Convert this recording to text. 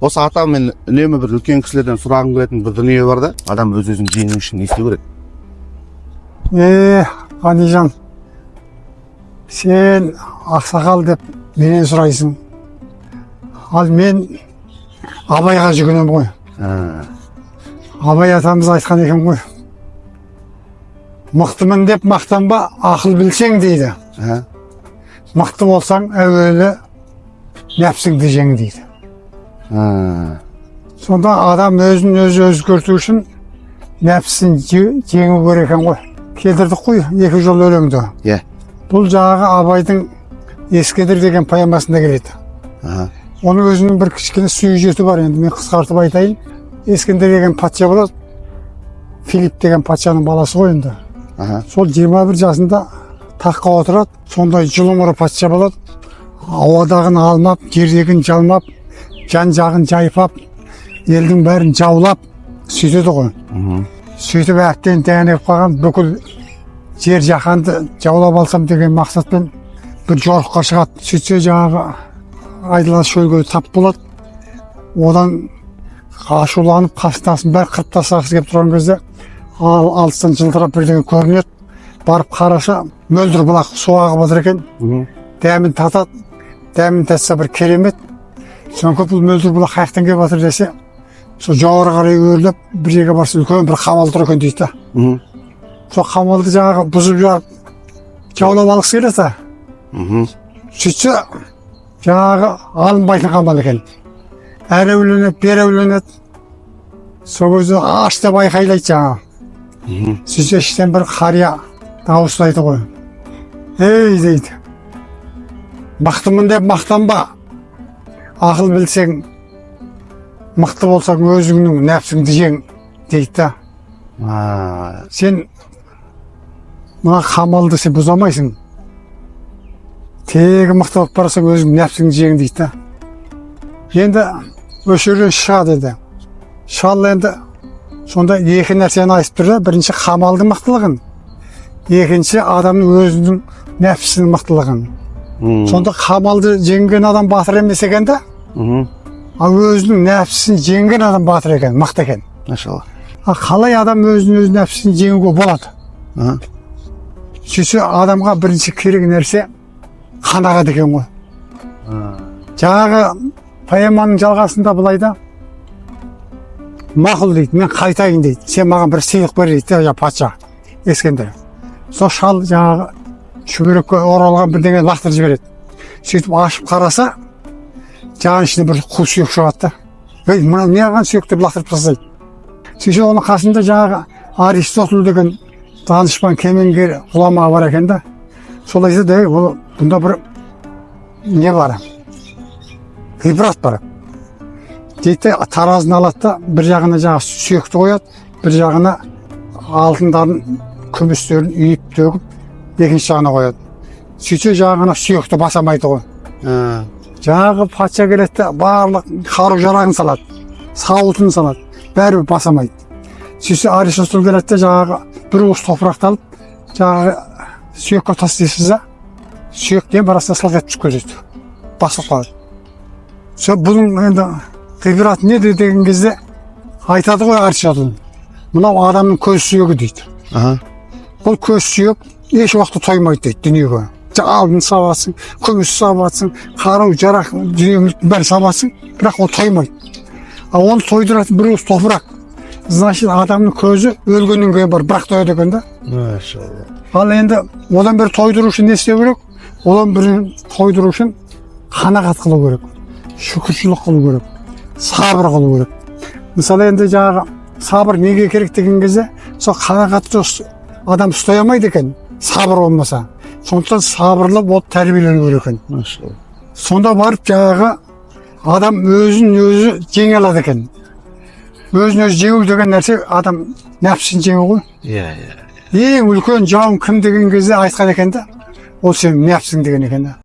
Осы ата мен үнемі бір үлкен кісілерден сұрағым келетін бір дүние бар да, адам өз-өзін жеңу үшін не істеу керек? Ғанижан, сен ақсақал деп менен сұрайсың. Ал мен Абайға жүгінем ғой. Абай атамыз айтқан екен ғой. Мықтымын деп мақтанба, ақыл білсең дейді. Мықты болсаң, әуелі нәпсіңді жең дейді. Сонда адам өзін өзі өзгерту үшін нәпсін жеңу керек екен ғой. Келтірдік қой екі жол өлеңді. Бұл жағы Абайдың Ескендір деген поэмасында келеді. Оның өзінің бір кішкене сюжеті бар, енді мен қысқартып айтайын. Ескендір деген патша болады, Филипп деген патшаның баласы ғой енді. Сол 21 жасында таққа отырады, сондай жұлымыры патша болады. Ауадағын алмап, жердегін жалмап, жан жағын жайпап, елдің бәрін жаулап сөйтеді ғой. Сөйтіп әттен дәнеп қалған бүкіл жер жаһанды жаулап алсам деген мақсатпен бір жорыққа шығады. Сөйтсе жаңағы айдалас шөлге тап болады. Одан ашуланып қастасын бәрі қырып тастағысы келіп тұрған кезде алыстан жылтырап бірдеңе көрінеді. Барып қараса мөлдір бұлақ су ағып жатыр екен. Дәмін татады. Дәмін татса бір керемет. Соңғы бұл мөлдір бұлақ қаяқтан келіп жатыр десе, сол жоғары қарай өрлеп бір жерге барса үлкен бір қамал тұр екен дейді. Сол қамалды жаңағы бұзып жаулап алғысы келеді. Сөйтсе жаңағы алынбайтын қамал екен. Әрі өленеді, бері өленеді. Сол кезде аш деп айқайлайды жаңағы. Сөйтсе іштен бір қария дауыстайды ғой. Ей дейді, мықтымын деп мақтанба, ақыл білсең, мықты болсаң өзіңнің нәпсіңді жең дейді. Сен мына қамалды сен бұзамайсың. Тегі мықты болып барасың өзің нәпсіңді жең дейді. Енді өшірген шығады еді. Шал енді сонда екі нәрсені айтып тұр да, бірінші қамалдың мықтылығын, екінші адамның өзінің нәпсінің мықтылығын. Сонда қамалды жеңген адам батыр емес екен да, ал өзінің нәпсісін жеңген адам батыр екен, мықты екен. Қалай адам өзінің нәпсісін жеңуге болады? Сөйтсе адамға бірінші керек нәрсе қанағат екен ғой. Жаңағы поэманың жалғасында былай да, мақұл дейді, мен қайтайын дейді, сен маған бір сыйлық бер дейді, патша Ескендір. Сол шал жаңағы шүберекке оралған бірдеңе лақтырып жібереді. Сөйтіп ашып қараса, жаңның ішінде бір қу сүйек шығады. Мына неғылған сүйек деп лақтырып тастайды. Сөйтсе оның қасында жаңағы Аристотель деген данышпан кемеңгер ғұлама бар екен да. Сол айтады, бұнда бір не бар? Ғибрат бар. Дейді, таразыны алады да, бір жағына жаңағы сүйекті қояды, бір жағына алтындарын, күмістерін үйіп төгіп, екінші жағына қояды. Сөйтсе жаңағына сүйекті басамайды ғой. Жаңағы патша келеді, барлық қару жарағын салады, сауытын салады, бәрі басамайды. Сөйтсе Аристотель келеді, жаңағы бір уыс топырақты алып, жаңағы сүйекке тастайсыз да, сүйектен барасында сылқ етіп түсіп кетеді, басып қалады. Бұның енді ғибрат не деген кезде айтады ғой Аристотель, мынау адамның көз сүйегі дейді. Бұл көз сүйек еш уақытта тоймайды дейді дүниеге. Алтын сабасың, күміс сабасың, қару жарақ дүниенің бәрін сабасың, бірақ ол тоймайды. Ал оны тойдыратын бір уыс топырақ. Значит, адамның көзі өлгеннен кейін бар, бірақ тойады екен да. Ал енді одан бір тойдыру үшін не істеу керек? Одан бір тойдыру үшін қанағат қылу керек, шүкіршілік қылу керек, сабыр қылу керек. Мысалы енді жаңағы сабыр неге керек деген кезде, сол қанағатты адам ұстай алмайды екен, сабыр болмаса. Сондықтан сабырлы болып тәрбиелену керек екен. Сонда барып жаңағы адам өзін өзі жеңе алады екен. Өзін өзі жеңу деген нәрсе адам нәпсін жеңу ғой. Ең үлкен жауың кім деген кезде айтқан екен да, ол сен нәпсің деген екен да.